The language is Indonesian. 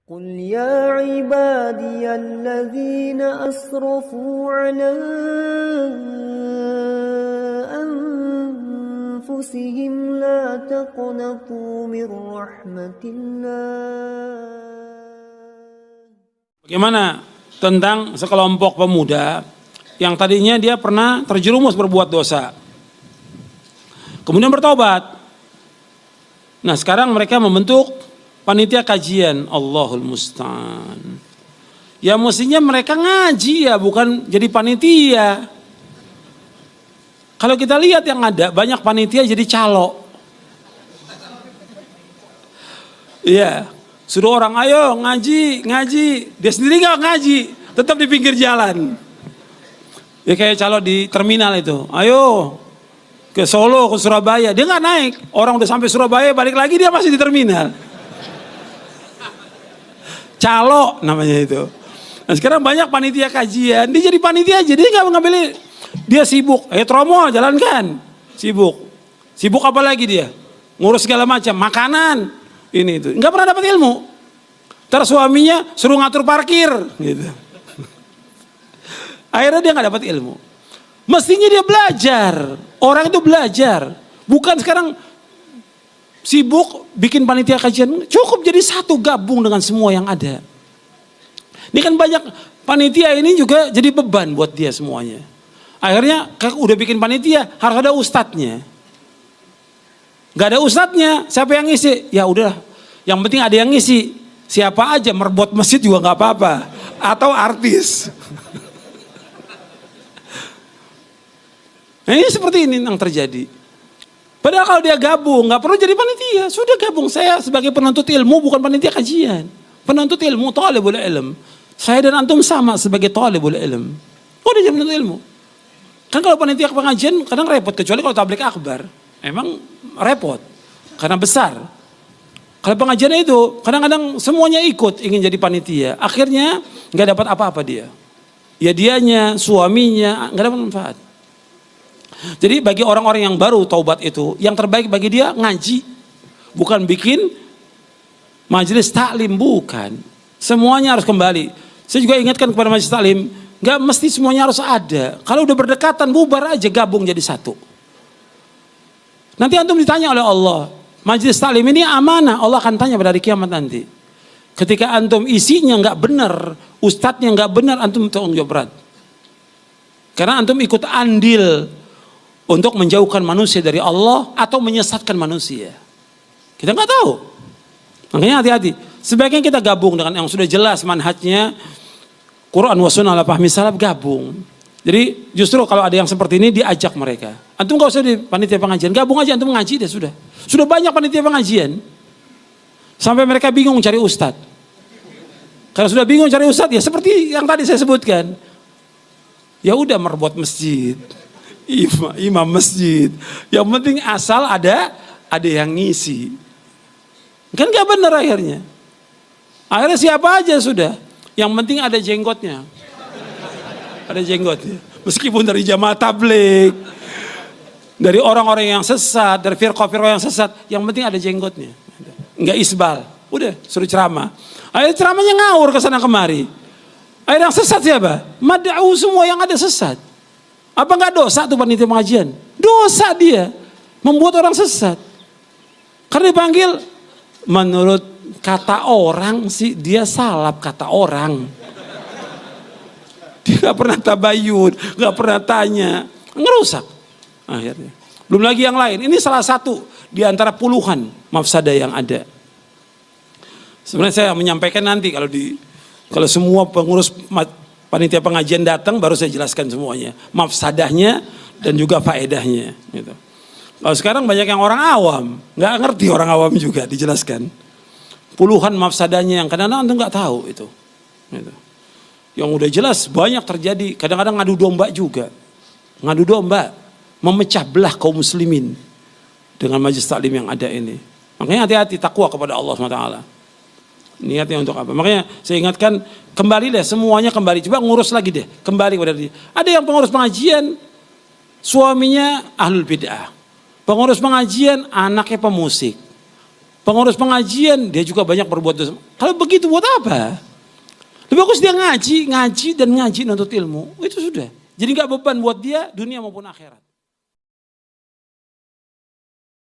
قل يا عبادي الذين أسرفوا على أنفسهم لا تقنطوا من رحمة الله. Bagaimana tentang sekelompok pemuda yang tadinya dia pernah terjerumus berbuat dosa, kemudian bertobat. Nah sekarang mereka membentuk panitia kajian, Allahul Musta'an. Ya mestinya mereka ngaji ya, bukan jadi panitia. Kalau kita lihat yang ada, banyak panitia jadi calo. Iya, suruh orang ayo ngaji, dia sendiri nggak ngaji, tetap di pinggir jalan. Ya kayak calo di terminal itu, ayo ke Solo, ke Surabaya, dia nggak naik. Orang udah sampai Surabaya, balik lagi dia masih di terminal. Calo namanya itu. Nah sekarang banyak panitia kajian, dia jadi panitia aja, dia nggak ngambil, dia sibuk. Tromo jalankan, sibuk apa lagi dia? Ngurus segala macam, makanan, ini itu, nggak pernah dapat ilmu. Terus suaminya suruh ngatur parkir, gitu. Akhirnya dia nggak dapat ilmu. Mestinya dia belajar, orang itu belajar, bukan sekarang sibuk bikin panitia kajian. Cukup jadi satu, gabung dengan semua yang ada. Ini kan banyak panitia ini juga jadi beban buat dia semuanya. Akhirnya udah bikin panitia harus ada ustadznya. Gak ada ustadznya, siapa yang ngisi? Ya udah, yang penting ada yang ngisi. Siapa aja, merbot masjid juga nggak apa-apa, atau artis. Nah, ini seperti ini yang terjadi. Padahal kalau dia gabung, nggak perlu jadi panitia. Sudah gabung, saya sebagai penuntut ilmu bukan panitia kajian. Penuntut ilmu, thalibul ilm. Saya dan antum sama sebagai thalibul ilm. Udah jadi penuntut ilmu. Kan kalau panitia pengajian kadang repot, kecuali kalau tabligh akbar. Emang repot, karena besar. Kalau pengajian itu kadang-kadang semuanya ikut ingin jadi panitia. Akhirnya nggak dapat apa-apa dia. Ya dianya, suaminya, nggak dapat manfaat. Jadi bagi orang-orang yang baru taubat itu, yang terbaik bagi dia ngaji. Bukan bikin majelis taklim, bukan. Semuanya harus kembali. Saya juga ingatkan kepada majelis taklim, gak mesti semuanya harus ada. Kalau udah berdekatan, bubar aja, gabung jadi satu. Nanti antum ditanya oleh Allah, majelis taklim ini amanah, Allah akan tanya pada hari kiamat nanti. Ketika antum isinya gak benar, ustadznya gak benar, antum tanggung jawab berat. Karena antum ikut andil untuk menjauhkan manusia dari Allah atau menyesatkan manusia. Kita nggak tahu. Makanya hati-hati. Sebaiknya kita gabung dengan yang sudah jelas manhajnya, Quran wa sunnah ala fahmi salaf, gabung. Jadi justru kalau ada yang seperti ini diajak mereka. Antum nggak usah di panitia pengajian, gabung aja, antum ngaji deh sudah. Sudah banyak panitia pengajian. Sampai mereka bingung cari ustadz. Kalau sudah bingung cari ustadz, ya seperti yang tadi saya sebutkan. Ya udah merbot masjid. Imam masjid, yang penting asal ada yang ngisi. Kan gak benar akhirnya siapa aja sudah, yang penting ada jenggotnya, meskipun dari jamaah tabligh, dari orang-orang yang sesat, dari firqah-firqah yang sesat, yang penting ada jenggotnya, nggak isbal. Udah suruh ceramah, akhirnya ceramahnya ngawur kesana kemari. Akhirnya yang sesat siapa? Mad'u, semua yang ada sesat. Apa enggak dosa tuh panitia pengajian? Dosa dia membuat orang sesat. Karena dipanggil menurut kata orang sih, dia salap kata orang. Dia gak pernah tabayun, gak pernah tanya, ngerusak akhirnya. Belum lagi yang lain. Ini salah satu di antara puluhan mafsadah yang ada. Sebenarnya saya menyampaikan nanti kalau semua pengurus panitia pengajian datang, baru saya jelaskan semuanya, mafsadahnya dan juga faedahnya. Gitu. Kalau sekarang banyak yang orang awam, nggak ngerti, orang awam juga dijelaskan. Puluhan mafsadahnya yang kadang-kadang antum nggak tahu itu. Gitu. Yang udah jelas banyak terjadi, kadang-kadang ngadu domba juga. Ngadu domba, memecah belah kaum muslimin dengan majelis taklim yang ada ini. Makanya hati-hati, takwa kepada Allah SWT. Niatnya untuk apa? Makanya saya ingatkan, kembali deh, semuanya kembali. Coba ngurus lagi deh, kembali kepada dia. Ada yang pengurus pengajian, suaminya ahlul bid'ah. Pengurus pengajian, anaknya pemusik. Pengurus pengajian, dia juga banyak berbuat dosa. Kalau begitu buat apa? Lebih bagus dia ngaji dan ngaji nuntut ilmu. Itu sudah. Jadi gak beban buat dia dunia maupun akhirat.